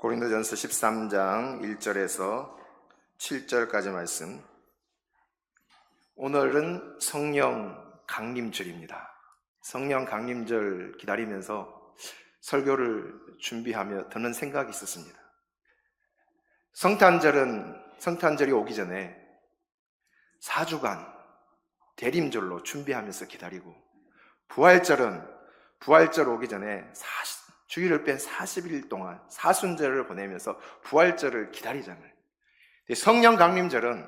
고린도전서 13장 1절에서 7절까지 말씀. 오늘은 성령 강림절입니다. 성령 강림절 기다리면서 설교를 준비하며 드는 생각이 있었습니다. 성탄절이 오기 전에 4주간 대림절로 준비하면서 기다리고, 부활절 오기 전에 주일을 뺀 40일 동안 사순절을 보내면서 부활절을 기다리잖아요. 성령 강림절은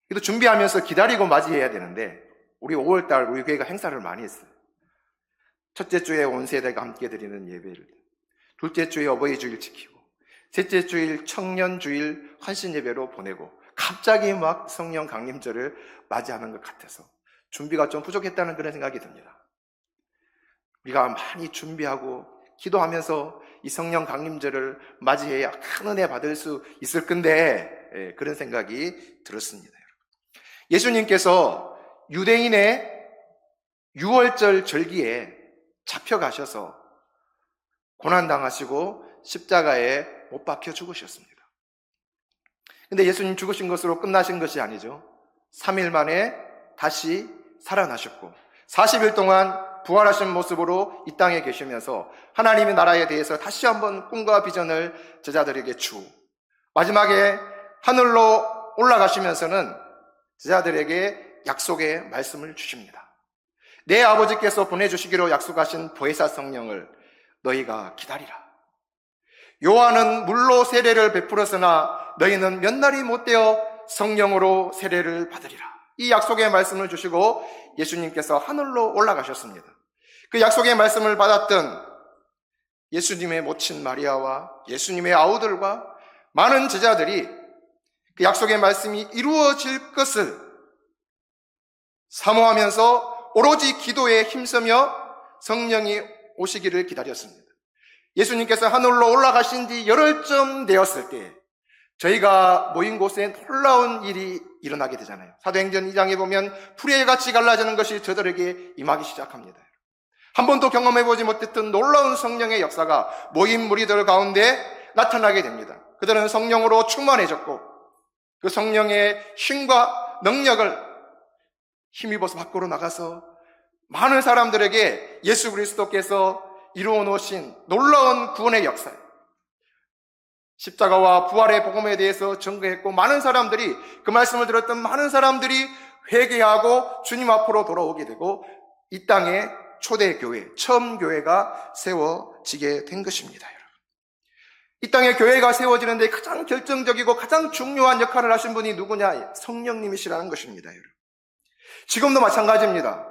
이것도 준비하면서 기다리고 맞이해야 되는데, 우리 5월달 우리 교회가 행사를 많이 했어요. 첫째 주에 온 세대가 함께 드리는 예배를, 둘째 주에 어버이 주일 지키고, 셋째 주일 청년 주일 환신 예배로 보내고, 갑자기 막 성령 강림절을 맞이하는 것 같아서 준비가 좀 부족했다는 그런 생각이 듭니다. 우리가 많이 준비하고 기도하면서 이 성령 강림절을 맞이해야 큰 은혜 받을 수 있을 건데, 그런 생각이 들었습니다. 예수님께서 유대인의 6월절 절기에 잡혀가셔서 고난당하시고 십자가에 못 박혀 죽으셨습니다. 근데 예수님 죽으신 것으로 끝나신 것이 아니죠. 3일 만에 다시 살아나셨고 40일 동안 부활하신 모습으로 이 땅에 계시면서 하나님의 나라에 대해서 다시 한번 꿈과 비전을 제자들에게 주고, 마지막에 하늘로 올라가시면서는 제자들에게 약속의 말씀을 주십니다. 내 아버지께서 보내주시기로 약속하신 보혜사 성령을 너희가 기다리라. 요한은 물로 세례를 베풀었으나 너희는 몇 날이 못되어 성령으로 세례를 받으리라. 이 약속의 말씀을 주시고 예수님께서 하늘로 올라가셨습니다. 그 약속의 말씀을 받았던 예수님의 모친 마리아와 예수님의 아우들과 많은 제자들이 그 약속의 말씀이 이루어질 것을 사모하면서 오로지 기도에 힘쓰며 성령이 오시기를 기다렸습니다. 예수님께서 하늘로 올라가신 지 열흘쯤 되었을 때 저희가 모인 곳에 놀라운 일이 일어나게 되잖아요. 사도행전 2장에 보면 풀이같이 갈라지는 것이 저들에게 임하기 시작합니다. 한 번도 경험해보지 못했던 놀라운 성령의 역사가 모인 무리들 가운데 나타나게 됩니다. 그들은 성령으로 충만해졌고 그 성령의 힘과 능력을 힘입어서 밖으로 나가서 많은 사람들에게 예수 그리스도께서 이루어 놓으신 놀라운 구원의 역사예요. 십자가와 부활의 복음에 대해서 증거했고, 많은 사람들이, 그 말씀을 들었던 많은 사람들이 회개하고 주님 앞으로 돌아오게 되고 이 땅에 초대교회, 처음 교회가 세워지게 된 것입니다. 여러분, 이 땅에 교회가 세워지는데 가장 결정적이고 가장 중요한 역할을 하신 분이 누구냐? 성령님이시라는 것입니다. 여러분, 지금도 마찬가지입니다.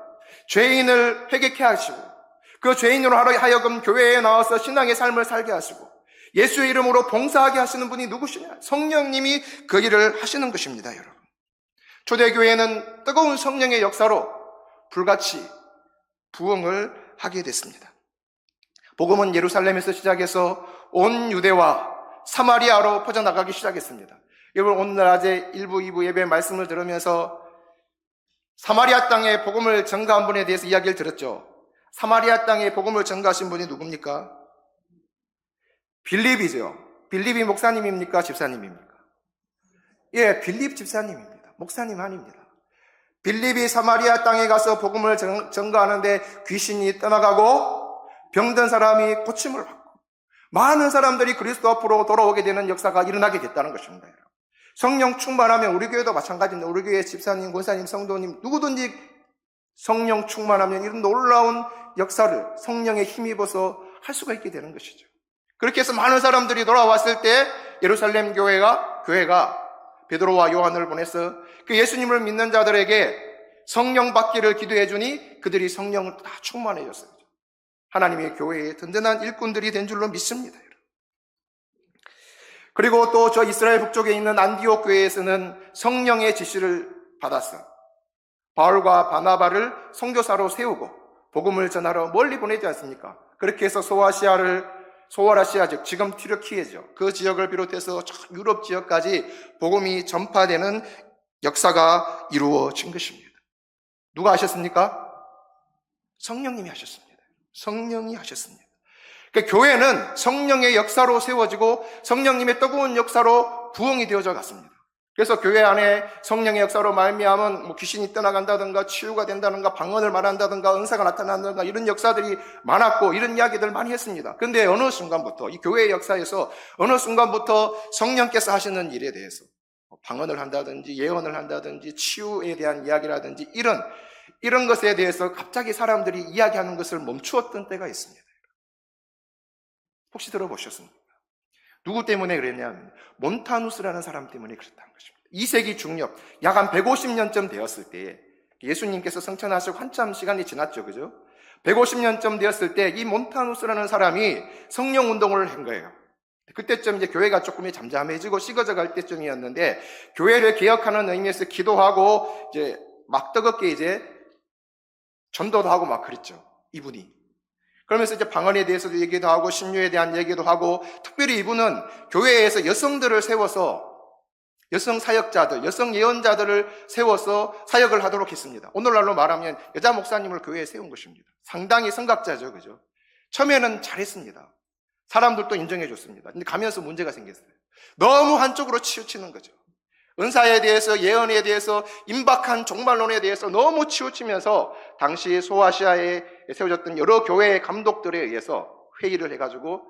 죄인을 회개케 하시고 그 죄인으로 하여금 교회에 나와서 신앙의 삶을 살게 하시고 예수의 이름으로 봉사하게 하시는 분이 누구시냐? 성령님이 그 일을 하시는 것입니다. 여러분, 초대교회는 뜨거운 성령의 역사로 불같이 부흥을 하게 됐습니다. 복음은 예루살렘에서 시작해서 온 유대와 사마리아로 퍼져나가기 시작했습니다. 여러분, 오늘 낮에 1부, 2부 예배 말씀을 들으면서 사마리아 땅에 복음을 전가한 분에 대해서 이야기를 들었죠. 사마리아 땅에 복음을 전가하신 분이 누굽니까? 빌립이죠. 빌립이 목사님입니까? 집사님입니까? 예, 빌립 집사님입니다. 목사님 아닙니다. 빌립이 사마리아 땅에 가서 복음을 전가하는데 귀신이 떠나가고 병든 사람이 고침을 받고 많은 사람들이 그리스도 앞으로 돌아오게 되는 역사가 일어나게 됐다는 것입니다. 성령 충만하면, 우리 교회도 마찬가지입니다. 우리 교회 집사님, 권사님, 성도님 누구든지 성령 충만하면 이런 놀라운 역사를 성령에 힘입어서 할 수가 있게 되는 것이죠. 그렇게 해서 많은 사람들이 돌아왔을 때 예루살렘 교회가 베드로와 요한을 보내서 그 예수님을 믿는 자들에게 성령 받기를 기도해 주니 그들이 성령을 다 충만해졌어요. 하나님의 교회의 든든한 일꾼들이 된 줄로 믿습니다. 그리고 또 저 이스라엘 북쪽에 있는 안디옥 교회에서는 성령의 지시를 받았어. 바울과 바나바를 선교사로 세우고 복음을 전하러 멀리 보내지 않습니까? 그렇게 해서 소아시아 즉 지금 튀르키예죠. 그 지역을 비롯해서 유럽 지역까지 복음이 전파되는 역사가 이루어진 것입니다. 누가 하셨습니까? 성령님이 하셨습니다. 성령이 하셨습니다. 그러니까 교회는 성령의 역사로 세워지고 성령님의 뜨거운 역사로 부흥이 되어져 갔습니다. 그래서 교회 안에 성령의 역사로 말미암은 귀신이 떠나간다든가 치유가 된다든가 방언을 말한다든가 은사가 나타난다든가 이런 역사들이 많았고 이런 이야기들 많이 했습니다. 그런데 어느 순간부터 이 교회의 역사에서 어느 순간부터 성령께서 하시는 일에 대해서 방언을 한다든지 예언을 한다든지 치유에 대한 이야기라든지 이런 것에 대해서 갑자기 사람들이 이야기하는 것을 멈추었던 때가 있습니다. 혹시 들어보셨습니까? 누구 때문에 그랬냐면 몬타누스라는 사람 때문에 그랬다는 것입니다. 2세기 중엽, 약 한 150년쯤 되었을 때에 예수님께서 성천하시고 한참 시간이 지났죠, 그죠? 150년쯤 되었을 때 이 몬타누스라는 사람이 성령 운동을 한 거예요. 그때쯤 이제 교회가 조금 잠잠해지고 식어져 갈 때쯤이었는데 교회를 개혁하는 의미에서 기도하고 이제 막 뜨겁게 이제 전도도 하고 막 그랬죠, 이분이. 그러면서 이제 방언에 대해서도 얘기도 하고 신유에 대한 얘기도 하고 특별히 이분은 교회에서 여성들을 세워서 여성 사역자들, 여성 예언자들을 세워서 사역을 하도록 했습니다. 오늘날로 말하면 여자 목사님을 교회에 세운 것입니다. 상당히 성각자죠, 그죠? 처음에는 잘했습니다. 사람들도 인정해 줬습니다. 근데 가면서 문제가 생겼어요. 너무 한쪽으로 치우치는 거죠. 은사에 대해서, 예언에 대해서, 임박한 종말론에 대해서 너무 치우치면서 당시 소아시아에 세워졌던 여러 교회의 감독들에 의해서 회의를 해가지고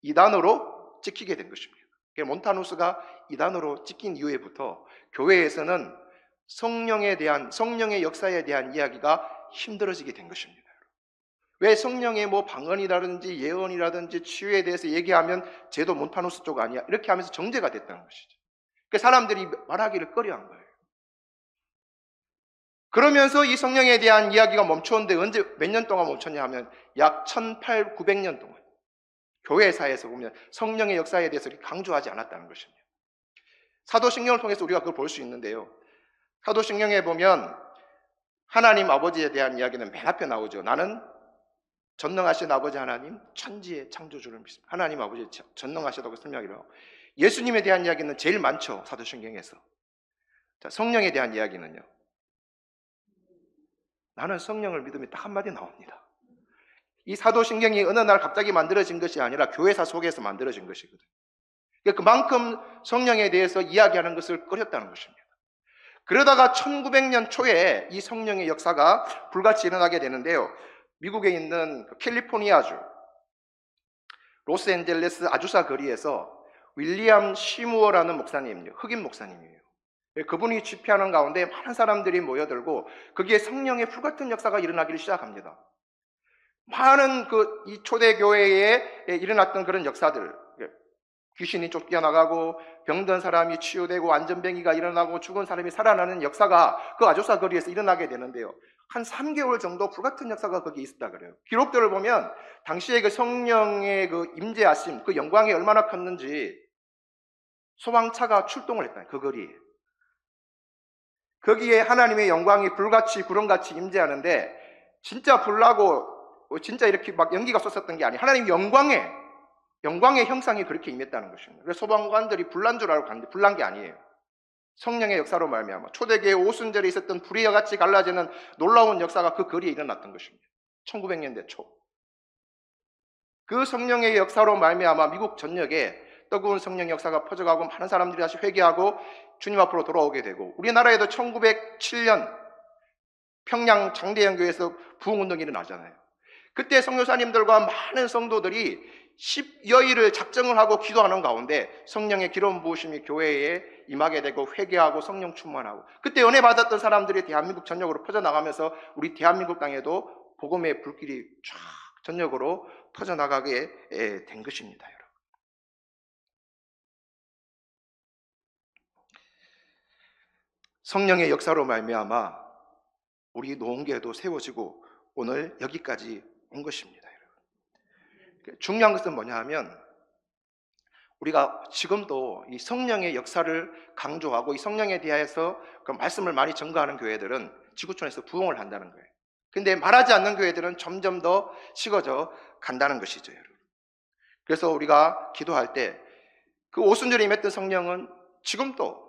이단으로 찍히게 된 것입니다. 몬타누스가 이단으로 찍힌 이후에부터 교회에서는 성령에 대한, 성령의 역사에 대한 이야기가 힘들어지게 된 것입니다. 왜 성령의 방언이라든지 예언이라든지 치유에 대해서 얘기하면 쟤도 몬타누스 쪽 아니야? 이렇게 하면서 정죄가 됐다는 것이죠. 사람들이 말하기를 꺼려한 거예요. 그러면서 이 성령에 대한 이야기가 멈췄는데 언제 몇 년 동안 멈췄냐 하면 약 1800, 900년 동안 교회사에서 보면 성령의 역사에 대해서 강조하지 않았다는 것입니다. 사도신경을 통해서 우리가 그걸 볼 수 있는데요. 사도신경에 보면 하나님 아버지에 대한 이야기는 맨 앞에 나오죠. 나는 전능하신 아버지 하나님, 천지의 창조주를 믿습니다. 하나님 아버지 전능하시다고 설명하기로 하고 예수님에 대한 이야기는 제일 많죠, 사도신경에서. 자, 성령에 대한 이야기는요. 나는 성령을 믿으면 딱 한마디 나옵니다. 이 사도신경이 어느 날 갑자기 만들어진 것이 아니라 교회사 속에서 만들어진 것이거든요. 그만큼 성령에 대해서 이야기하는 것을 꺼렸다는 것입니다. 그러다가 1900년 초에 이 성령의 역사가 불같이 일어나게 되는데요. 미국에 있는 캘리포니아주 로스앤젤레스 아주사 거리에서 윌리엄 시무어라는 목사님이에요. 흑인 목사님이에요. 그분이 집회하는 가운데 많은 사람들이 모여들고 거기에 성령의 불같은 역사가 일어나기를 시작합니다. 많은 이 초대교회에 일어났던 그런 역사들, 귀신이 쫓겨나가고 병든 사람이 치유되고 안전병이가 일어나고 죽은 사람이 살아나는 역사가 그 아주사 거리에서 일어나게 되는데요. 한 3개월 정도 불같은 역사가 거기 있었다 그래요. 기록들을 보면 당시에 그 성령의 그 임재하심, 그 영광이 얼마나 컸는지 소방차가 출동을 했다, 그 거리에. 거기에 하나님의 영광이 불같이 구름같이 임재하는데 진짜 불나고 진짜 이렇게 막 연기가 쏟았던 게 아니에요. 하나님의 영광의 형상이 그렇게 임했다는 것입니다. 그래서 소방관들이 불난 줄 알고 갔는데 불난 게 아니에요. 성령의 역사로 말미암아 초대교회 오순절에 있었던 불이와 같이 갈라지는 놀라운 역사가 그 거리에 일어났던 것입니다. 1900년대 초. 그 성령의 역사로 말미암아 미국 전역에 뜨거운 성령 역사가 퍼져가고 많은 사람들이 다시 회개하고 주님 앞으로 돌아오게 되고 우리나라에도 1907년 평양 장대연교에서 부흥운동이 일어나잖아요. 그때 선교사님들과 많은 성도들이 10여일을 작정을 하고 기도하는 가운데 성령의 기름 부으심이 교회에 임하게 되고 회개하고 성령 충만하고 그때 은혜 받았던 사람들이 대한민국 전역으로 퍼져나가면서 우리 대한민국 땅에도 복음의 불길이 쫙 전역으로 퍼져나가게 된 것입니다. 여러분. 성령의 역사로 말미암아 우리 노원교회도 세워지고 오늘 여기까지 온 것입니다. 여러분. 중요한 것은 뭐냐 하면 우리가 지금도 이 성령의 역사를 강조하고 이 성령에 대해서 그 말씀을 많이 전가하는 교회들은 지구촌에서 부흥을 한다는 거예요. 근데 말하지 않는 교회들은 점점 더 식어져 간다는 것이죠, 여러분. 그래서 우리가 기도할 때 그 오순절에 임했던 성령은 지금도,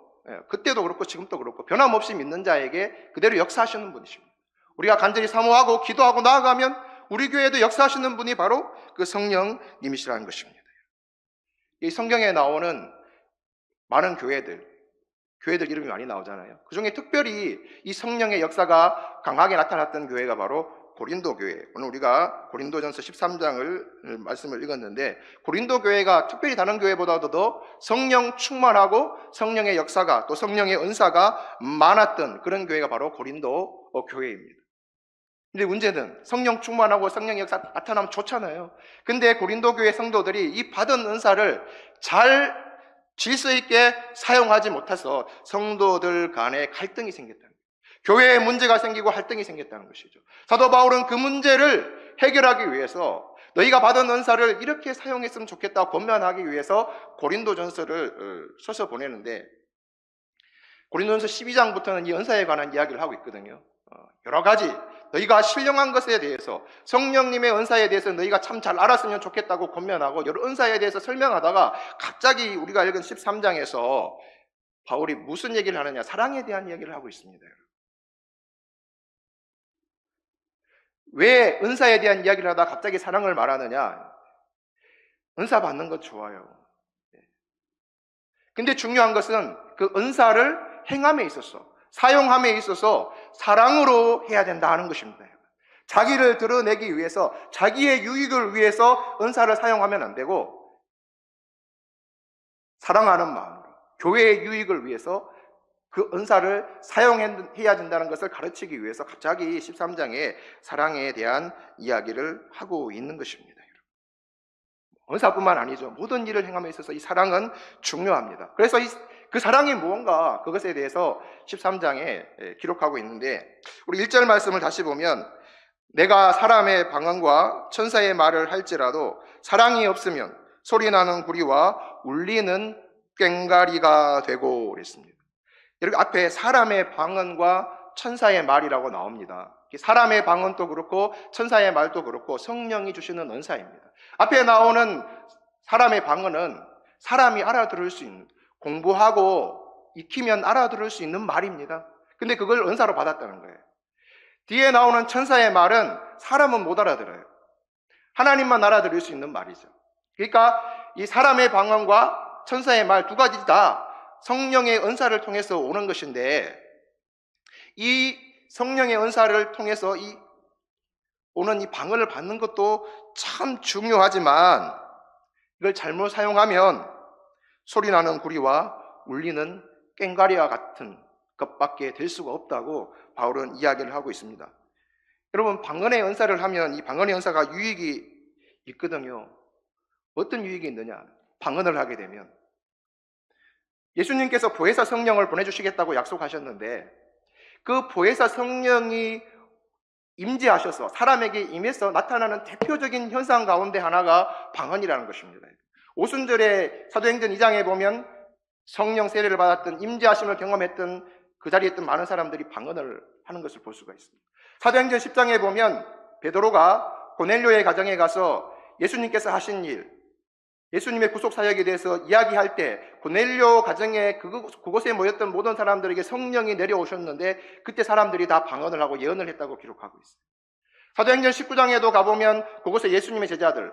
그때도 그렇고 지금도 그렇고 변함없이 믿는 자에게 그대로 역사하시는 분이십니다. 우리가 간절히 사모하고 기도하고 나아가면 우리 교회도 역사하시는 분이 바로 그 성령님이시라는 것입니다. 이 성경에 나오는 많은 교회들 이름이 많이 나오잖아요. 그 중에 특별히 이 성령의 역사가 강하게 나타났던 교회가 바로 고린도 교회. 오늘 우리가 고린도전서 13장을 말씀을 읽었는데, 고린도 교회가 특별히 다른 교회보다도 더 성령 충만하고 성령의 역사가, 또 성령의 은사가 많았던 그런 교회가 바로 고린도 교회입니다. 근데 문제는 성령 충만하고 성령의 역사 나타나면 좋잖아요. 근데 고린도 교회 성도들이 이 받은 은사를 잘 질서 있게 사용하지 못해서 성도들 간에 갈등이 생겼다는 거예요. 교회에 문제가 생기고 할등이 생겼다는 것이죠. 사도 바울은 그 문제를 해결하기 위해서 너희가 받은 은사를 이렇게 사용했으면 좋겠다고 권면하기 위해서 고린도전서를 써서 보내는데, 고린도전서 12장부터는 이 은사에 관한 이야기를 하고 있거든요. 여러 가지 너희가 신령한 것에 대해서, 성령님의 은사에 대해서 너희가 참 잘 알았으면 좋겠다고 권면하고 여러 은사에 대해서 설명하다가 갑자기 우리가 읽은 13장에서 바울이 무슨 얘기를 하느냐? 사랑에 대한 얘기를 하고 있습니다. 왜 은사에 대한 이야기를 하다가 갑자기 사랑을 말하느냐? 은사 받는 것 좋아요. 근데 중요한 것은 그 은사를 행함에 있어서, 사용함에 있어서 사랑으로 해야 된다 하는 것입니다. 자기를 드러내기 위해서, 자기의 유익을 위해서 은사를 사용하면 안 되고, 사랑하는 마음으로 교회의 유익을 위해서 그 은사를 사용해야 된다는 것을 가르치기 위해서 갑자기 13장에 사랑에 대한 이야기를 하고 있는 것입니다. 은사뿐만 아니죠. 모든 일을 행함에 있어서 이 사랑은 중요합니다. 그래서 그 사랑이 무언가, 그것에 대해서 13장에 기록하고 있는데, 우리 1절 말씀을 다시 보면, 내가 사람의 방언과 천사의 말을 할지라도 사랑이 없으면 소리나는 구리와 울리는 꽹과리가 되고 그랬습니다. 여러분, 앞에 사람의 방언과 천사의 말이라고 나옵니다. 사람의 방언도 그렇고 천사의 말도 그렇고 성령이 주시는 은사입니다. 앞에 나오는 사람의 방언은 사람이 알아들을 수 있는, 공부하고 익히면 알아들을 수 있는 말입니다. 근데 그걸 은사로 받았다는 거예요. 뒤에 나오는 천사의 말은 사람은 못 알아들어요. 하나님만 알아들을 수 있는 말이죠. 그러니까 이 사람의 방언과 천사의 말 두 가지 다 성령의 은사를 통해서 오는 것인데, 이 성령의 은사를 통해서 오는 이 방언을 받는 것도 참 중요하지만, 이걸 잘못 사용하면 소리나는 구리와 울리는 꽹과리와 같은 것밖에 될 수가 없다고 바울은 이야기를 하고 있습니다. 여러분, 방언의 은사를 하면 이 방언의 은사가 유익이 있거든요. 어떤 유익이 있느냐? 방언을 하게 되면 예수님께서 보혜사 성령을 보내주시겠다고 약속하셨는데, 그 보혜사 성령이 임재하셔서 사람에게 임해서 나타나는 대표적인 현상 가운데 하나가 방언이라는 것입니다. 오순절에 사도행전 2장에 보면 성령 세례를 받았던, 임재하심을 경험했던 그 자리에 있던 많은 사람들이 방언을 하는 것을 볼 수가 있습니다. 사도행전 10장에 보면 베드로가 고넬료의 가정에 가서 예수님께서 하신 일, 예수님의 구속 사역에 대해서 이야기할 때 고넬료 가정에 그곳에 모였던 모든 사람들에게 성령이 내려오셨는데, 그때 사람들이 다 방언을 하고 예언을 했다고 기록하고 있어요. 사도행전 19장에도 가보면 그곳에 예수님의 제자들,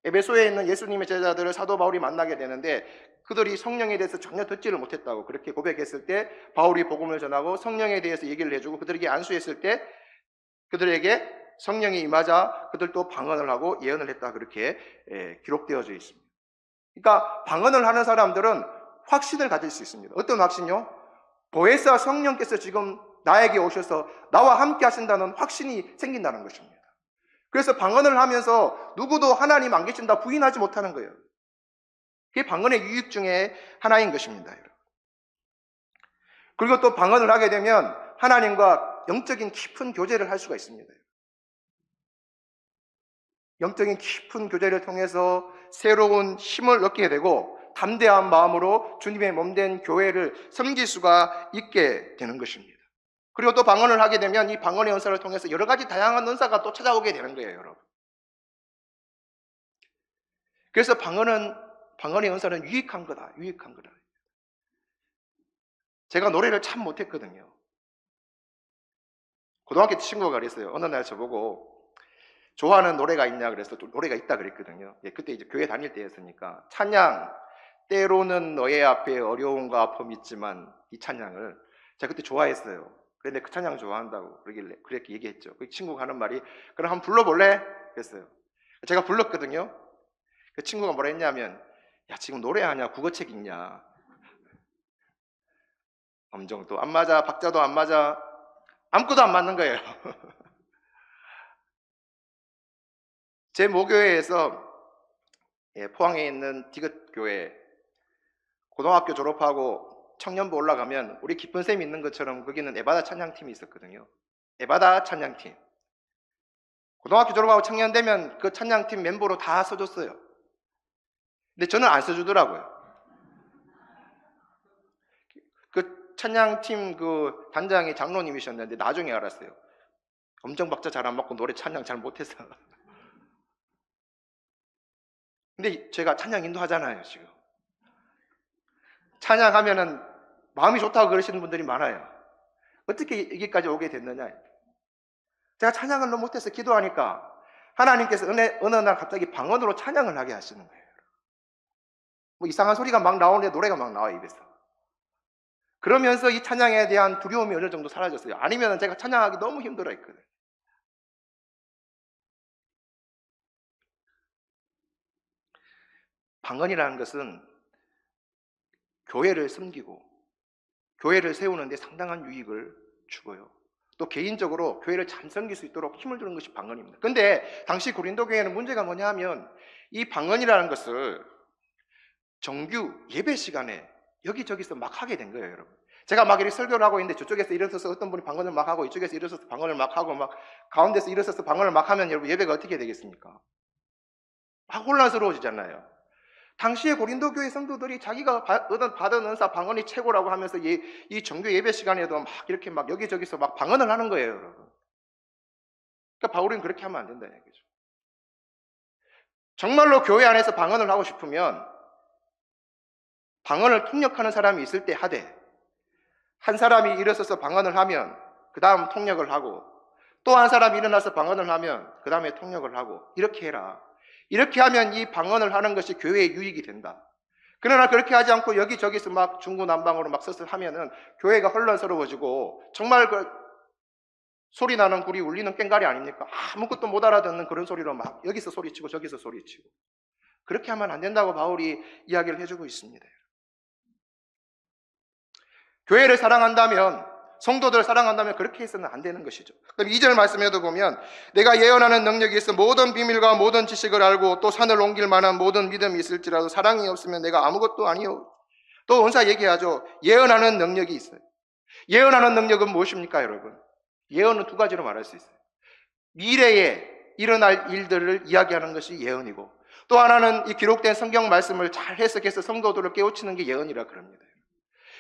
에베소에 있는 예수님의 제자들을 사도 바울이 만나게 되는데, 그들이 성령에 대해서 전혀 듣지를 못했다고 그렇게 고백했을 때 바울이 복음을 전하고 성령에 대해서 얘기를 해주고 그들에게 안수했을 때 그들에게 성령이 임하자 그들도 방언을 하고 예언을 했다, 그렇게 기록되어져 있습니다. 그러니까 방언을 하는 사람들은 확신을 가질 수 있습니다. 어떤 확신요? 보혜사 성령께서 지금 나에게 오셔서 나와 함께 하신다는 확신이 생긴다는 것입니다. 그래서 방언을 하면서 누구도 하나님 안 계신다 부인하지 못하는 거예요. 그게 방언의 유익 중에 하나인 것입니다. 그리고 또 방언을 하게 되면 하나님과 영적인 깊은 교제를 할 수가 있습니다. 영적인 깊은 교제를 통해서 새로운 힘을 얻게 되고 담대한 마음으로 주님의 몸된 교회를 섬길 수가 있게 되는 것입니다. 그리고 또 방언을 하게 되면 이 방언의 은사를 통해서 여러 가지 다양한 은사가 또 찾아오게 되는 거예요, 여러분. 그래서 방언의 은사는 유익한 거다, 유익한 거다. 제가 노래를 참 못했거든요. 고등학교 때 친구가 그랬어요. 어느 날 저보고 좋아하는 노래가 있냐 그래서 또 노래가 있다 그랬거든요. 예, 그때 이제 교회 다닐 때였으니까 찬양 때로는 너의 앞에 어려움과 아픔이 있지만 이 찬양을 제가 그때 좋아했어요. 그런데 그 찬양 좋아한다고 그러길래 그렇게 얘기했죠. 그 친구가 하는 말이 그럼 한번 불러볼래? 그랬어요. 제가 불렀거든요. 그 친구가 뭐라 했냐면 야 지금 노래하냐 국어책 읽냐 음정도 안 맞아 박자도 안 맞아 아무것도 안 맞는 거예요. 제 모교회에서 포항에 있는 디귿교회 고등학교 졸업하고 청년부 올라가면 우리 기쁜 쌤이 있는 것처럼 거기는 에바다 찬양팀이 있었거든요. 에바다 찬양팀. 고등학교 졸업하고 청년 되면 그 찬양팀 멤버로 다 써줬어요. 근데 저는 안 써주더라고요. 그 찬양팀 그 단장이 장로님이셨는데 나중에 알았어요. 엄정 박자 잘 안 맞고 노래 찬양 잘 못해서. 근데 제가 찬양 인도하잖아요, 지금. 찬양하면은 마음이 좋다고 그러시는 분들이 많아요. 어떻게 여기까지 오게 됐느냐. 제가 찬양을 너무 못해서 기도하니까 하나님께서 어느 날 갑자기 방언으로 찬양을 하게 하시는 거예요. 뭐 이상한 소리가 막 나오는데 노래가 막 나와요, 입에서. 그러면서 이 찬양에 대한 두려움이 어느 정도 사라졌어요. 아니면 제가 찬양하기 너무 힘들어 했거든요. 방언이라는 것은 교회를 섬기고 교회를 세우는 데 상당한 유익을 주고요. 또 개인적으로 교회를 잘 섬길 수 있도록 힘을 주는 것이 방언입니다. 근데 당시 고린도 교회는 문제가 뭐냐 하면 이 방언이라는 것을 정규 예배 시간에 여기저기서 막 하게 된 거예요, 여러분. 제가 막 이렇게 설교를 하고 있는데 저쪽에서 일어서서 어떤 분이 방언을 막 하고 이쪽에서 일어서서 방언을 막 하고 막 가운데서 일어서서 방언을 막 하면 여러분 예배가 어떻게 되겠습니까? 막 혼란스러워지잖아요. 당시에 고린도 교회 성도들이 자기가 받은 은사 방언이 최고라고 하면서 이 정규 예배 시간에도 막 이렇게 막 여기저기서 막 방언을 하는 거예요, 여러분. 그러니까 바울은 그렇게 하면 안 된다는 얘기죠. 정말로 교회 안에서 방언을 하고 싶으면 방언을 통역하는 사람이 있을 때 하되 한 사람이 일어서서 방언을 하면 그 다음 통역을 하고 또 한 사람이 일어나서 방언을 하면 그 다음에 통역을 하고 이렇게 해라. 이렇게 하면 이 방언을 하는 것이 교회의 유익이 된다. 그러나 그렇게 하지 않고 여기저기서 막 중구난방으로 막 서서 하면은 교회가 혼란스러워지고 정말 그 소리 나는 굴이 울리는 꽹과리 아닙니까? 아무것도 못 알아듣는 그런 소리로 막 여기서 소리치고 저기서 소리치고 그렇게 하면 안 된다고 바울이 이야기를 해주고 있습니다. 교회를 사랑한다면 성도들을 사랑한다면 그렇게 해서는 안 되는 것이죠. 그럼 2절 말씀에도 보면 내가 예언하는 능력이 있어 모든 비밀과 모든 지식을 알고 또 산을 옮길 만한 모든 믿음이 있을지라도 사랑이 없으면 내가 아무것도 아니요. 또 은사 얘기하죠. 예언하는 능력이 있어요. 예언하는 능력은 무엇입니까, 여러분? 예언은 두 가지로 말할 수 있어요. 미래에 일어날 일들을 이야기하는 것이 예언이고 또 하나는 이 기록된 성경 말씀을 잘 해석해서 성도들을 깨우치는 게 예언이라 그럽니다.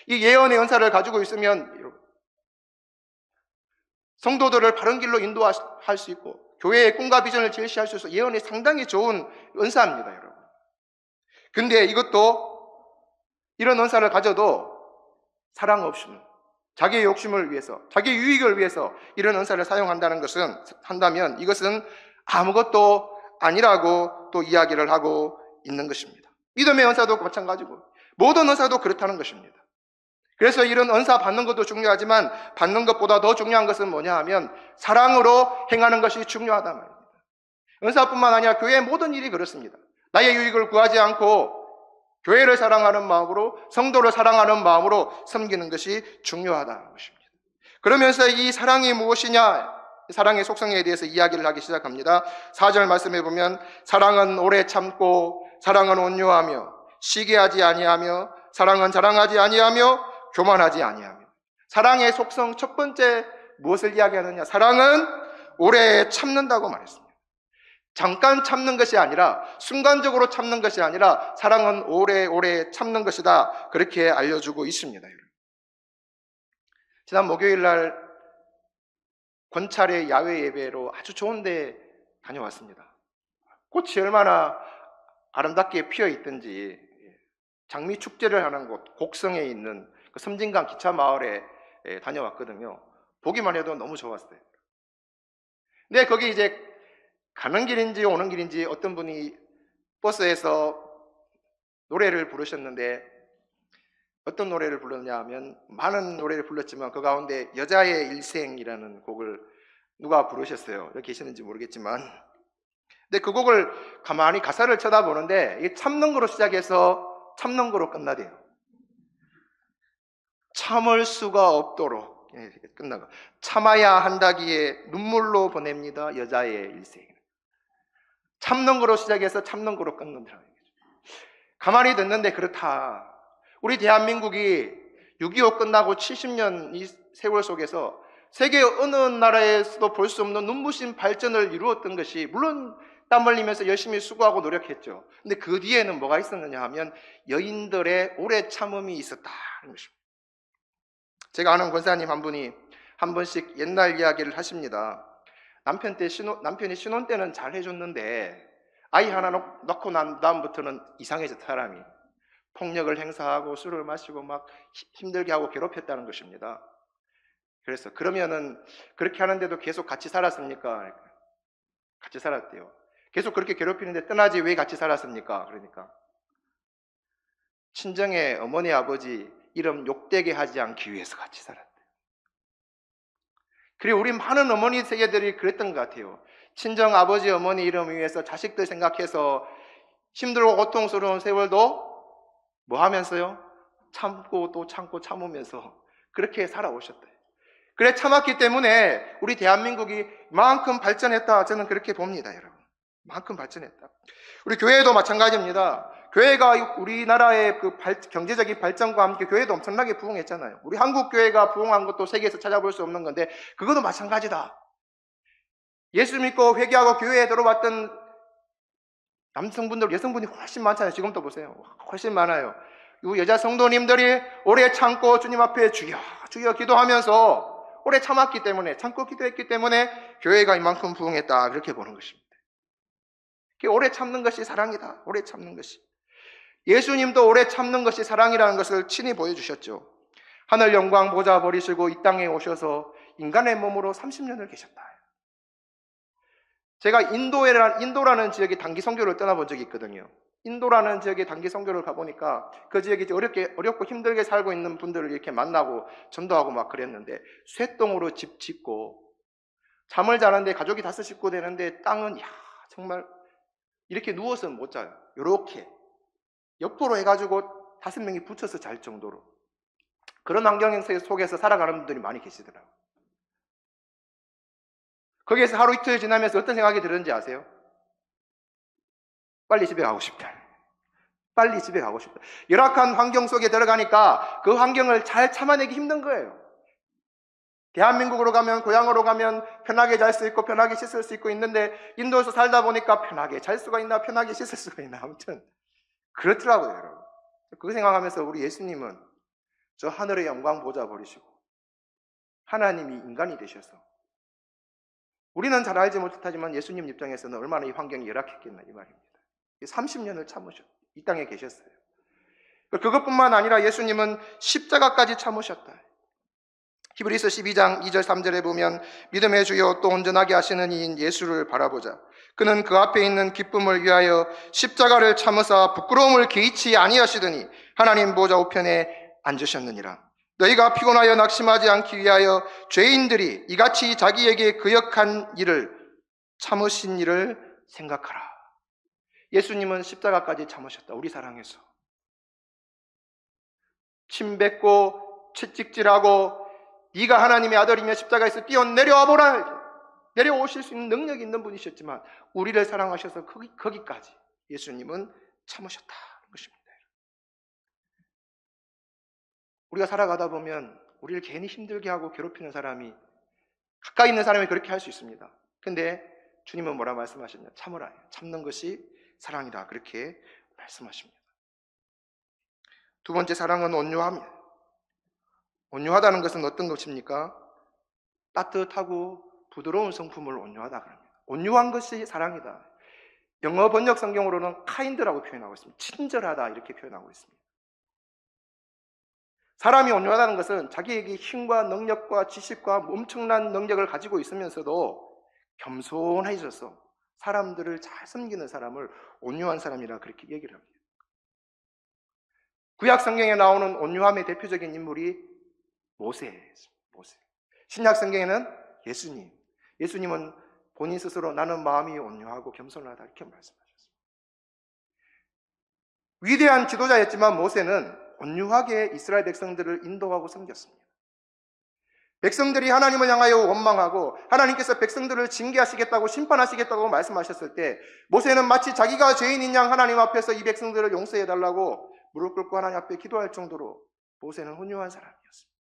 이 예언의 은사를 가지고 있으면 성도들을 바른 길로 인도할 수 있고 교회의 꿈과 비전을 제시할 수 있어서 예언이 상당히 좋은 은사입니다, 여러분. 근데 이것도 이런 은사를 가져도 사랑 없이는 자기의 욕심을 위해서, 자기의 유익을 위해서 이런 은사를 사용한다는 것은 한다면 이것은 아무것도 아니라고 또 이야기를 하고 있는 것입니다. 믿음의 은사도 마찬가지고 모든 은사도 그렇다는 것입니다. 그래서 이런 은사 받는 것도 중요하지만 받는 것보다 더 중요한 것은 뭐냐 하면 사랑으로 행하는 것이 중요하단 말입니다. 은사뿐만 아니라 교회의 모든 일이 그렇습니다. 나의 유익을 구하지 않고 교회를 사랑하는 마음으로 성도를 사랑하는 마음으로 섬기는 것이 중요하다는 것입니다. 그러면서 이 사랑이 무엇이냐? 사랑의 속성에 대해서 이야기를 하기 시작합니다. 4절 말씀해 보면 사랑은 오래 참고 사랑은 온유하며 시기하지 아니하며 사랑은 자랑하지 아니하며 교만하지 아니하며. 사랑의 속성 첫 번째 무엇을 이야기하느냐? 사랑은 오래 참는다고 말했습니다. 잠깐 참는 것이 아니라 순간적으로 참는 것이 아니라 사랑은 오래 참는 것이다. 그렇게 알려주고 있습니다. 지난 목요일 날 권찰의 야외 예배로 아주 좋은 데 다녀왔습니다. 꽃이 얼마나 아름답게 피어 있든지 장미 축제를 하는 곳 곡성에 있는 그 섬진강 기차 마을에 다녀왔거든요. 보기만 해도 너무 좋았어요. 근데 거기 이제 가는 길인지 오는 길인지 어떤 분이 버스에서 노래를 부르셨는데 어떤 노래를 불렀냐 하면 많은 노래를 불렀지만 그 가운데 여자의 일생이라는 곡을 누가 부르셨어요. 여기 계시는지 모르겠지만 근데 그 곡을 가만히 가사를 쳐다보는데 이게 참는 거로 시작해서 참는 거로 끝나대요. 참을 수가 없도록 끝나고 참아야 한다기에 눈물로 보냅니다. 여자의 일생. 참는 거로 시작해서 참는 거로 끝난다는 얘기죠. 가만히 듣는데 그렇다. 우리 대한민국이 6.25 끝나고 70년 이 세월 속에서 세계 어느 나라에서도 볼 수 없는 눈부신 발전을 이루었던 것이 물론 땀 흘리면서 열심히 수고하고 노력했죠. 근데 그 뒤에는 뭐가 있었느냐 하면 여인들의 오래 참음이 있었다는 것입니다. 제가 아는 권사님 한 분이 한 번씩 옛날 이야기를 하십니다. 남편이 신혼 때는 잘 해줬는데 아이 하나 낳고 난 다음부터는 이상해졌다. 사람이 폭력을 행사하고 술을 마시고 막 힘들게 하고 괴롭혔다는 것입니다. 그래서 그러면은 그렇게 하는데도 계속 같이 살았습니까? 같이 살았대요. 계속 그렇게 괴롭히는데 떠나지 왜 같이 살았습니까? 그러니까 친정의 어머니 아버지 이름 욕되게 하지 않기 위해서 같이 살았대요. 그리고 우리 많은 어머니 세대들이 그랬던 것 같아요. 친정 아버지 어머니 이름 위해서 자식들 생각해서 힘들고 고통스러운 세월도 뭐 하면서요? 참고 또 참고 참으면서 그렇게 살아오셨대요. 그래 참았기 때문에 우리 대한민국이 만큼 발전했다. 저는 그렇게 봅니다, 여러분. 만큼 발전했다. 우리 교회도 마찬가지입니다. 교회가 우리나라의 그 경제적인 발전과 함께 교회도 엄청나게 부흥했잖아요. 우리 한국 교회가 부흥한 것도 세계에서 찾아볼 수 없는 건데 그것도 마찬가지다. 예수 믿고 회개하고 교회에 들어왔던 남성분들, 여성분이 훨씬 많잖아요. 지금도 보세요. 훨씬 많아요. 이 여자 성도님들이 오래 참고 주님 앞에 주여 주여 기도하면서 오래 참았기 때문에, 참고 기도했기 때문에 교회가 이만큼 부흥했다. 그렇게 보는 것입니다. 오래 참는 것이 사랑이다. 오래 참는 것이. 예수님도 오래 참는 것이 사랑이라는 것을 친히 보여주셨죠. 하늘 영광 보좌 버리시고 이 땅에 오셔서 인간의 몸으로 30년을 계셨다. 제가 인도라는 지역에 단기 선교를 떠나본 적이 있거든요. 인도라는 지역에 단기 선교를 가보니까 그 지역에 어렵고 힘들게 살고 있는 분들을 이렇게 만나고 전도하고 막 그랬는데 쇠똥으로 집 짓고 잠을 자는데 가족이 5식구 되는데 땅은 정말 이렇게 누워서 못 자요. 이렇게 옆으로 해가지고 5명이 붙여서 잘 정도로 그런 환경 속에서 살아가는 분들이 많이 계시더라고요. 거기에서 하루 이틀 지나면서 어떤 생각이 들었는지 아세요? 빨리 집에 가고 싶다. 빨리 집에 가고 싶다. 열악한 환경 속에 들어가니까 그 환경을 잘 참아내기 힘든 거예요. 대한민국으로 가면, 고향으로 가면 편하게 잘 수 있고 편하게 씻을 수 있고 있는데 인도에서 살다 보니까 편하게 잘 수가 있나 편하게 씻을 수가 있나 아무튼 그렇더라고요, 여러분. 그 생각하면서 우리 예수님은 저 하늘의 영광 보좌 버리시고 하나님이 인간이 되셔서 우리는 잘 알지 못하지만 예수님 입장에서는 얼마나 이 환경이 열악했겠나 이 말입니다. 30년을 참으셨, 이 땅에 계셨어요. 그것뿐만 아니라 예수님은 십자가까지 참으셨다. 히브리서 12장 2절 3절에 보면 믿음의 주여 또 온전하게 하시는 이인 예수를 바라보자. 그는 그 앞에 있는 기쁨을 위하여 십자가를 참으사 부끄러움을 개의치 아니하시더니 하나님 보좌 우편에 앉으셨느니라. 너희가 피곤하여 낙심하지 않기 위하여 죄인들이 이같이 자기에게 거역한 일을 참으신 일을 생각하라. 예수님은 십자가까지 참으셨다. 우리 사랑해서 침 뱉고 채찍질하고 네가 하나님의 아들이며 십자가에서 뛰어내려와 보라. 내려오실 수 있는 능력이 있는 분이셨지만 우리를 사랑하셔서 거기까지 예수님은 참으셨다는 것입니다. 우리가 살아가다 보면 우리를 괜히 힘들게 하고 괴롭히는 사람이 가까이 있는 사람이 그렇게 할 수 있습니다. 근데 주님은 뭐라 말씀하셨냐? 참으라. 참는 것이 사랑이다. 그렇게 말씀하십니다. 두 번째 사랑은 온유함이에요. 온유하다는 것은 어떤 것입니까? 따뜻하고 부드러운 성품을 온유하다 그럽니다. 온유한 것이 사랑이다. 영어 번역 성경으로는 kind라고 표현하고 있습니다. 친절하다 이렇게 표현하고 있습니다. 사람이 온유하다는 것은 자기에게 힘과 능력과 지식과 엄청난 능력을 가지고 있으면서도 겸손해져서 사람들을 잘 섬기는 사람을 온유한 사람이라 그렇게 얘기를 합니다. 구약 성경에 나오는 온유함의 대표적인 인물이 모세예요. 모세. 신약 성경에는 예수님. 예수님은 본인 스스로 나는 마음이 온유하고 겸손하다 이렇게 말씀하셨습니다. 위대한 지도자였지만 모세는 온유하게 이스라엘 백성들을 인도하고 섬겼습니다. 백성들이 하나님을 향하여 원망하고 하나님께서 백성들을 징계하시겠다고 심판하시겠다고 말씀하셨을 때 모세는 마치 자기가 죄인인 양 하나님 앞에서 이 백성들을 용서해달라고 무릎 꿇고 하나님 앞에 기도할 정도로 모세는 온유한 사람이었습니다.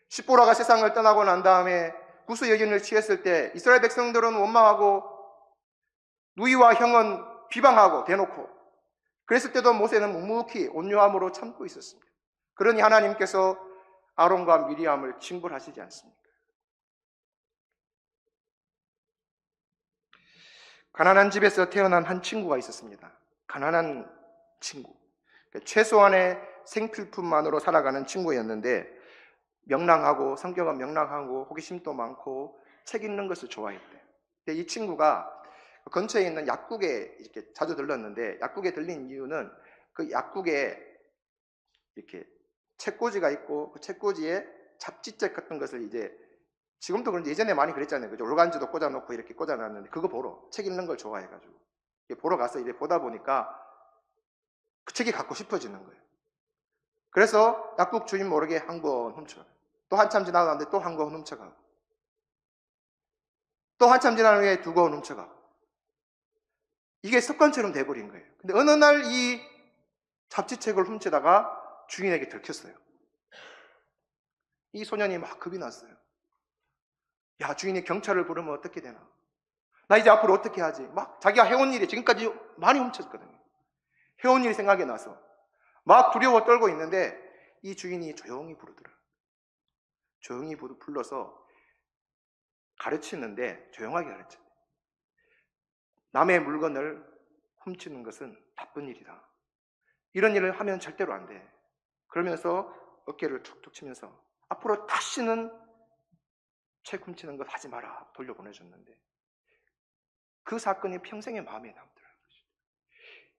십보라가 세상을 떠나고 난 다음에 구수 여인을 취했을 때 이스라엘 백성들은 원망하고 누이와 형은 비방하고 대놓고 그랬을 때도 모세는 묵묵히 온유함으로 참고 있었습니다. 그러니 하나님께서 아론과 미리암을 징벌하시지 않습니까? 가난한 집에서 태어난 한 친구가 있었습니다. 가난한 친구. 최소한의 생필품만으로 살아가는 친구였는데 명랑하고 성격은 명랑하고 호기심도 많고 책 읽는 것을 좋아했대요. 근데 이 친구가 근처에 있는 약국에 이렇게 자주 들렀는데 약국에 들린 이유는 그 약국에 이렇게 책꽂이가 있고 그 책꽂이에 잡지책 같은 것을 이제 지금도 그런데 예전에 많이 그랬잖아요. 그죠? 올간지도 꽂아놓고 이렇게 꽂아놨는데 그거 보러 책 읽는 걸 좋아해가지고 보러 가서 이제 보다 보니까 그 책이 갖고 싶어지는 거예요. 그래서 약국 주인 모르게 한 권 훔쳐가고 또 한참 지나가는데 또 한 권 훔쳐가고 또 한참 지난 후에 두 권 훔쳐가고 이게 습관처럼 돼버린 거예요. 근데 어느 날 이 잡지책을 훔치다가 주인에게 들켰어요. 이 소년이 막 겁이 났어요. 야, 주인이 경찰을 부르면 어떻게 되나? 나 이제 앞으로 어떻게 하지? 막 자기가 해온 일이 지금까지 많이 훔쳤거든요. 해온 일이 생각이 나서 막 두려워 떨고 있는데 이 주인이 조용히 부르더라. 조용히 불러서 가르치는데 조용하게 가르쳐. 남의 물건을 훔치는 것은 나쁜 일이다. 이런 일을 하면 절대로 안 돼. 그러면서 어깨를 툭툭 치면서 앞으로 다시는 책 훔치는 것 하지 마라 돌려보내줬는데 그 사건이 평생의 마음에 남더라는 것이죠.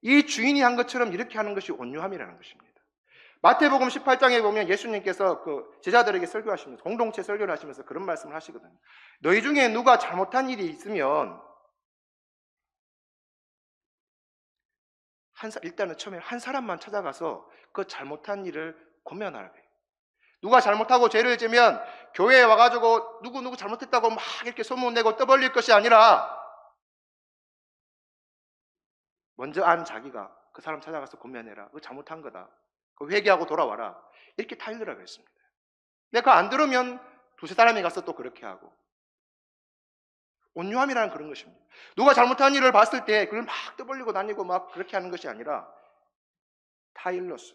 이 주인이 한 것처럼 이렇게 하는 것이 온유함이라는 것입니다. 마태복음 18장에 보면 예수님께서 그 제자들에게 설교하시면서 공동체 설교를 하시면서 그런 말씀을 하시거든요. 너희 중에 누가 잘못한 일이 있으면 일단은 처음에 한 사람만 찾아가서 그 잘못한 일을 고면하라. 누가 잘못하고 죄를 지면 교회에 와가지고 누구 잘못했다고 막 이렇게 소문내고 떠벌릴 것이 아니라 먼저 안 자기가 그 사람 찾아가서 고면해라. 그거 잘못한 거다. 그 회개하고 돌아와라. 이렇게 타일러라고 했습니다. 근데 그거 안 들으면 두세 사람이 가서 또 그렇게 하고. 온유함이라는 그런 것입니다. 누가 잘못한 일을 봤을 때 그걸 막 떠벌리고 다니고 막 그렇게 하는 것이 아니라 타일러스.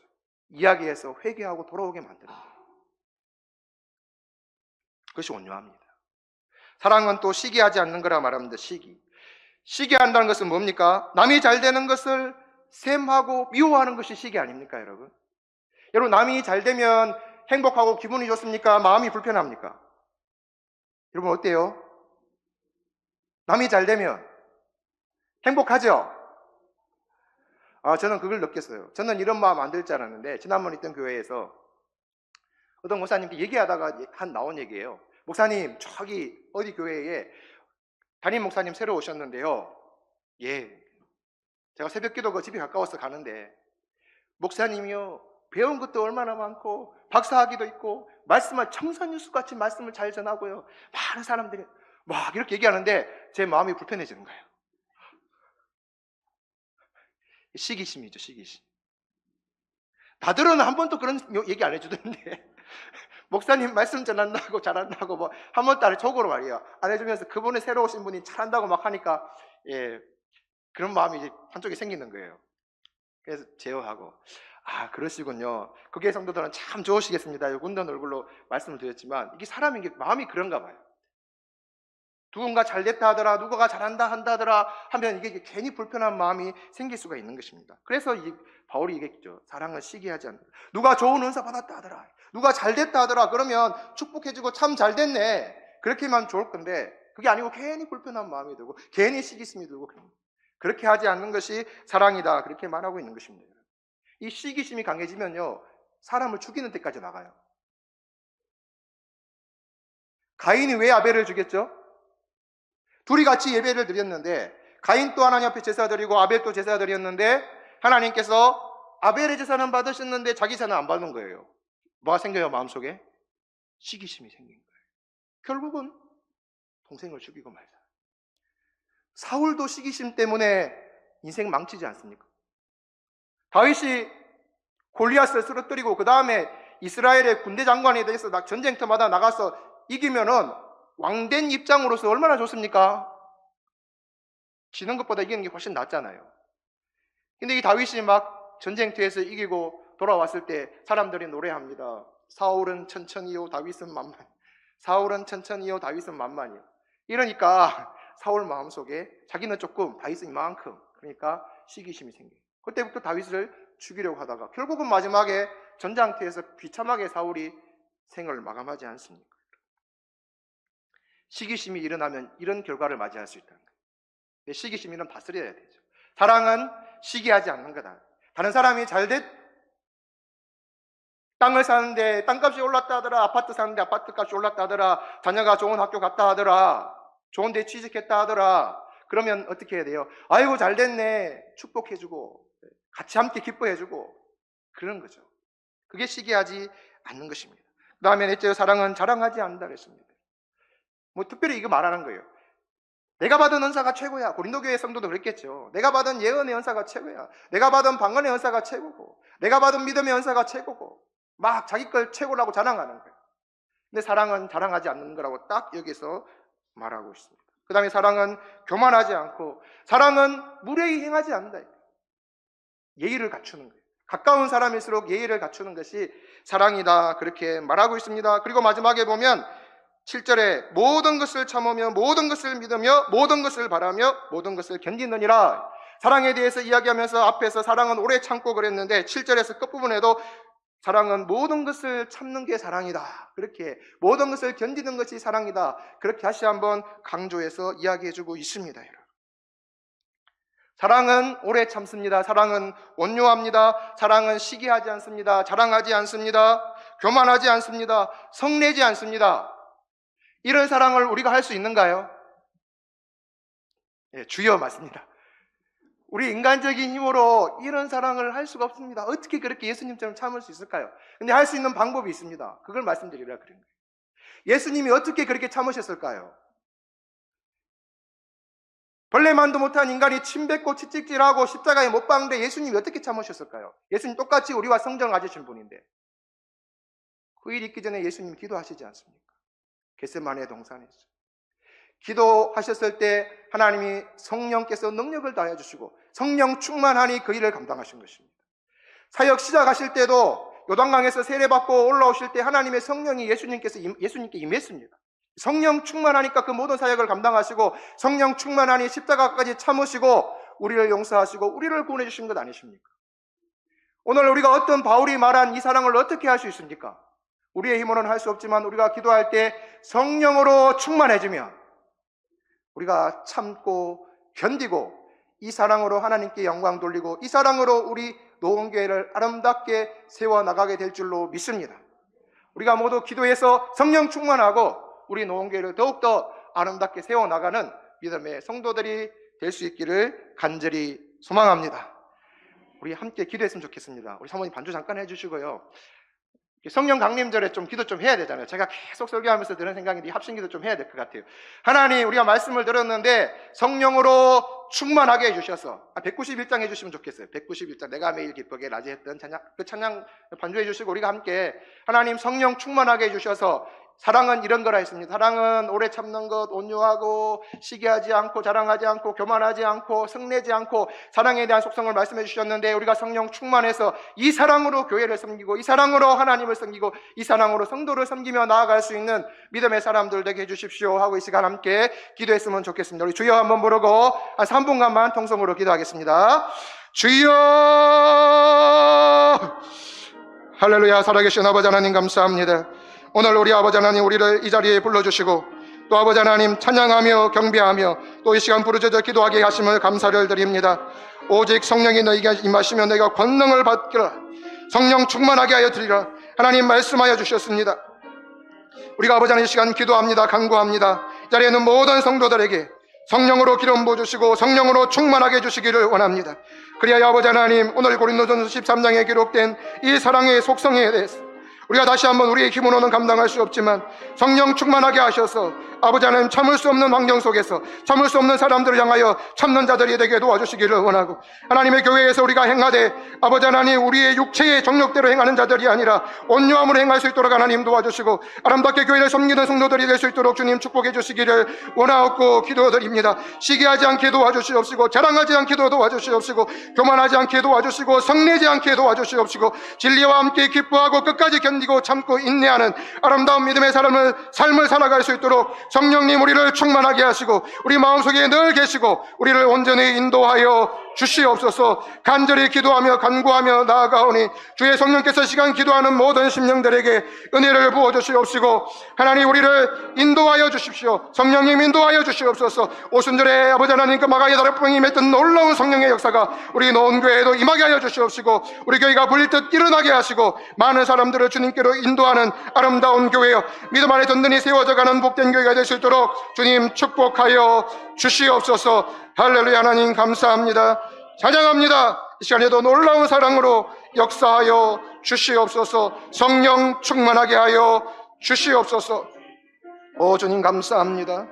이야기해서 회개하고 돌아오게 만드는 거예요. 그것이 온유합니다. 사랑은 또 시기하지 않는 거라 말합니다. 시기한다는 것은 뭡니까? 남이 잘 되는 것을 셈하고 미워하는 것이 시기 아닙니까, 여러분? 여러분, 남이 잘 되면 행복하고 기분이 좋습니까? 마음이 불편합니까? 여러분, 어때요? 남이 잘 되면 행복하죠? 저는 그걸 느꼈어요. 저는 이런 마음 안 들 줄 알았는데 지난번 있던 교회에서 어떤 목사님께 얘기하다가 나온 얘기예요. 목사님, 저기 어디 교회에 담임 목사님 새로 오셨는데요. 예, 제가 새벽기도 그 집이 가까워서 가는데 목사님이요 배운 것도 얼마나 많고 박사학위도 있고 말씀을 청산유수같이 말씀을 잘 전하고요. 많은 사람들이 막 이렇게 얘기하는데 제 마음이 불편해지는 거예요. 시기심이죠, 시기심. 나들은 한 번도 그런 얘기 안 해주던데 목사님 말씀 전한다고 잘한다고 뭐 한 번도 안 해, 족으로 말이에요. 안 해주면서 그분이 새로 오신 분이 잘한다고 막 하니까 그런 마음이 이제 한쪽에 생기는 거예요. 그래서 제어하고 그러시군요. 그 교회 성도들은 참 좋으시겠습니다. 웃는 얼굴로 말씀을 드렸지만 이게 사람인 게 마음이 그런가 봐요. 누군가 잘됐다 하더라, 누가가 잘한다 한다더라 하면 이게 괜히 불편한 마음이 생길 수가 있는 것입니다. 그래서 바울이 얘기했죠. 사랑은 시기하지 않는다. 누가 좋은 은사 받았다 하더라, 누가 잘됐다 하더라 그러면 축복해주고 참 잘됐네 그렇게만 좋을 건데 그게 아니고 괜히 불편한 마음이 들고 괜히 시기심이 들고 그렇게 하지 않는 것이 사랑이다, 그렇게 말하고 있는 것입니다. 이 시기심이 강해지면요, 사람을 죽이는 데까지 나가요. 가인이 왜 아벨을 죽였죠? 둘이 같이 예배를 드렸는데, 가인 또 하나님 앞에 제사 드리고 아벨 또 제사 드렸는데, 하나님께서 아벨의 제사는 받으셨는데 자기 제사는 안 받는 거예요. 뭐가 생겨요? 마음속에 시기심이 생긴 거예요. 결국은 동생을 죽이고 말자. 사울도 시기심 때문에 인생 망치지 않습니까? 다윗이 골리앗을 쓰러뜨리고 그 다음에 이스라엘의 군대 장관에 대해서 전쟁터마다 나가서 이기면은 왕된 입장으로서 얼마나 좋습니까? 지는 것보다 이기는 게 훨씬 낫잖아요. 근데 이 다윗이 막 전쟁터에서 이기고 돌아왔을 때 사람들이 노래합니다. 사울은 천천히요, 다윗은 만만. 사울은 천천히요, 다윗은 만만이요. 이러니까 사울 마음속에 자기는 조금, 다윗은 이만큼, 그러니까 시기심이 생겨요. 그때부터 다윗을 죽이려고 하다가 결국은 마지막에 전장터에서 비참하게 사울이 생을 마감하지 않습니까? 시기심이 일어나면 이런 결과를 맞이할 수 있다는 거예요. 시기심이는 다스려야 되죠. 사랑은 시기하지 않는 거다. 다른 사람이 땅을 사는데 땅값이 올랐다 하더라, 아파트 사는데 아파트값이 올랐다 하더라, 자녀가 좋은 학교 갔다 하더라, 좋은 데 취직했다 하더라, 그러면 어떻게 해야 돼요? 아이고 잘 됐네, 축복해주고 같이 함께 기뻐해주고, 그런 거죠. 그게 시기하지 않는 것입니다. 그 다음에 넷째, 사랑은 자랑하지 않는다 그랬습니다. 뭐 특별히 이거 말하는 거예요. 내가 받은 은사가 최고야. 고린도교회 성도도 그랬겠죠. 내가 받은 예언의 은사가 최고야. 내가 받은 방언의 은사가 최고고, 내가 받은 믿음의 은사가 최고고, 막 자기 걸 최고라고 자랑하는 거예요. 근데 사랑은 자랑하지 않는 거라고 딱 여기서 말하고 있습니다. 그 다음에 사랑은 교만하지 않고, 사랑은 무례히 행하지 않는다. 예의를 갖추는 거예요. 가까운 사람일수록 예의를 갖추는 것이 사랑이다, 그렇게 말하고 있습니다. 그리고 마지막에 보면 7절에 모든 것을 참으며 모든 것을 믿으며 모든 것을 바라며 모든 것을 견디느니라. 사랑에 대해서 이야기하면서 앞에서 사랑은 오래 참고 그랬는데 7절에서 끝부분에도 사랑은 모든 것을 참는 게 사랑이다, 그렇게 모든 것을 견디는 것이 사랑이다, 그렇게 다시 한번 강조해서 이야기해주고 있습니다. 사랑은 오래 참습니다. 사랑은 온유합니다. 사랑은 시기하지 않습니다. 자랑하지 않습니다. 교만하지 않습니다. 성내지 않습니다. 이런 사랑을 우리가 할 수 있는가요? 예, 주여 맞습니다. 우리 인간적인 힘으로 이런 사랑을 할 수가 없습니다. 어떻게 그렇게 예수님처럼 참을 수 있을까요? 근데 할 수 있는 방법이 있습니다. 그걸 말씀드리려고 그런 거예요. 예수님이 어떻게 그렇게 참으셨을까요? 벌레만도 못한 인간이 침뱉고 채찍질하고 십자가에 못 박는데 예수님이 어떻게 참으셨을까요? 예수님 똑같이 우리와 성정을 가지신 분인데 그 일 있기 전에 예수님 기도하시지 않습니까? 겟세마네 동산에서 기도하셨을 때 하나님이 성령께서 능력을 다해 주시고 성령 충만하니 그 일을 감당하신 것입니다. 사역 시작하실 때도 요단강에서 세례받고 올라오실 때 하나님의 성령이 예수님께 임했습니다. 성령 충만하니까 그 모든 사역을 감당하시고 성령 충만하니 십자가까지 참으시고 우리를 용서하시고 우리를 구원해 주신 것 아니십니까? 오늘 우리가 어떤 바울이 말한 이 사랑을 어떻게 할 수 있습니까? 우리의 힘으로는 할 수 없지만 우리가 기도할 때 성령으로 충만해지면 우리가 참고 견디고 이 사랑으로 하나님께 영광 돌리고 이 사랑으로 우리 노원교회를 아름답게 세워나가게 될 줄로 믿습니다. 우리가 모두 기도해서 성령 충만하고 우리 노원교회를 더욱더 아름답게 세워나가는 믿음의 성도들이 될 수 있기를 간절히 소망합니다. 우리 함께 기도했으면 좋겠습니다. 우리 사모님 반주 잠깐 해주시고요. 성령 강림절에 좀 기도 좀 해야 되잖아요. 제가 계속 설교하면서 드는 생각인데 합심기도 좀 해야 될 것 같아요. 하나님, 우리가 말씀을 들었는데 성령으로 충만하게 해주셔서 191장 해주시면 좋겠어요. 191장 내가 매일 기쁘게 라지 했던 찬양, 그 찬양 반주해 주시고 우리가 함께 하나님 성령 충만하게 해주셔서 사랑은 이런 거라 했습니다. 사랑은 오래 참는 것, 온유하고 시기하지 않고 자랑하지 않고 교만하지 않고 성내지 않고 사랑에 대한 속성을 말씀해 주셨는데 우리가 성령 충만해서 이 사랑으로 교회를 섬기고 이 사랑으로 하나님을 섬기고 이 사랑으로 성도를 섬기며 나아갈 수 있는 믿음의 사람들 되게 해주십시오 하고 이 시간 함께 기도했으면 좋겠습니다. 우리 주여 한번 부르고 한 3분간만 통성으로 기도하겠습니다. 주여, 할렐루야. 살아계신 아버지 하나님 감사합니다. 오늘 우리 아버지 하나님 우리를 이 자리에 불러주시고 또 아버지 하나님 찬양하며 경배하며 또 이 시간 부르짖어 기도하게 하심을 감사를 드립니다. 오직 성령이 너희에게 임하시면 너희가 권능을 받기라. 성령 충만하게 하여 드리라. 하나님 말씀하여 주셨습니다. 우리가 아버지 하나님 이 시간 기도합니다. 간구합니다. 이 자리에 있는 모든 성도들에게 성령으로 기름 부어주시고 성령으로 충만하게 해주시기를 원합니다. 그리하여 아버지 하나님, 오늘 고린도전서 13장에 기록된 이 사랑의 속성에 대해서 우리가 다시 한번 우리의 힘으로는 감당할 수 없지만 성령 충만하게 하셔서 아버지 하나님 참을 수 없는 환경 속에서 참을 수 없는 사람들을 향하여 참는 자들이 되게 도와주시기를 원하고, 하나님의 교회에서 우리가 행하되 아버지 하나님 우리의 육체의 정욕대로 행하는 자들이 아니라 온유함으로 행할 수 있도록 하나님 도와주시고 아름답게 교회를 섬기는 성도들이 될 수 있도록 주님 축복해 주시기를 원하옵고 기도드립니다. 시기하지 않게 도와주시옵시고 자랑하지 않게 도와주시옵시고 교만하지 않게 도와주시고 성내지 않게 도와주시옵시고 진리와 함께 기뻐하고 끝까지 견디고 참고 인내하는 아름다운 믿음의 삶을 살아갈 수 있도록 성령님 우리를 충만하게 하시고 우리 마음속에 늘 계시고 우리를 온전히 인도하여 주시옵소서. 간절히 기도하며 간구하며 나아가오니 주의 성령께서 시간 기도하는 모든 심령들에게 은혜를 부어주시옵시고 하나님 우리를 인도하여 주십시오. 성령님 인도하여 주시옵소서. 오순절에 아버지 하나님 그 마가의 다락방에 임했던 놀라운 성령의 역사가 우리 노원교회에도 임하게 하여 주시옵시고 우리 교회가 불릴 일어나게 하시고 많은 사람들을 주님께로 인도하는 아름다운 교회여 믿음 안에 든든히 세워져가는 복된 교회가 될 수 있도록 주님 축복하여 주시옵소서. 할렐루야. 하나님 감사합니다. 찬양합니다. 이 시간에도 놀라운 사랑으로 역사하여 주시옵소서. 성령 충만하게 하여 주시옵소서. 오 주님 감사합니다.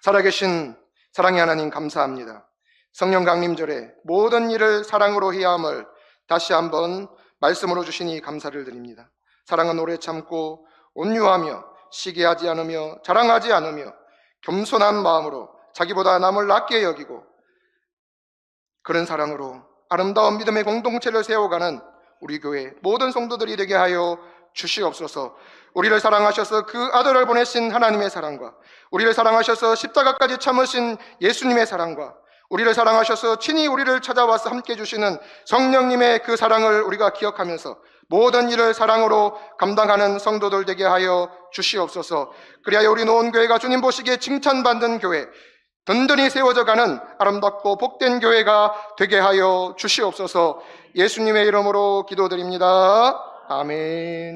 살아계신 사랑의 하나님 감사합니다. 성령 강림절에 모든 일을 사랑으로 해야 함을 다시 한번 말씀으로 주시니 감사를 드립니다. 사랑은 오래 참고 온유하며 시기하지 않으며 자랑하지 않으며 겸손한 마음으로 자기보다 남을 낮게 여기고 그런 사랑으로 아름다운 믿음의 공동체를 세워가는 우리 교회 모든 성도들이 되게 하여 주시옵소서. 우리를 사랑하셔서 그 아들을 보내신 하나님의 사랑과 우리를 사랑하셔서 십자가까지 참으신 예수님의 사랑과 우리를 사랑하셔서 친히 우리를 찾아와서 함께 해주시는 성령님의 그 사랑을 우리가 기억하면서 모든 일을 사랑으로 감당하는 성도들 되게 하여 주시옵소서. 그리하여 우리 노원교회가 주님 보시기에 칭찬받는 교회, 든든히 세워져가는 아름답고 복된 교회가 되게 하여 주시옵소서. 예수님의 이름으로 기도드립니다. 아멘.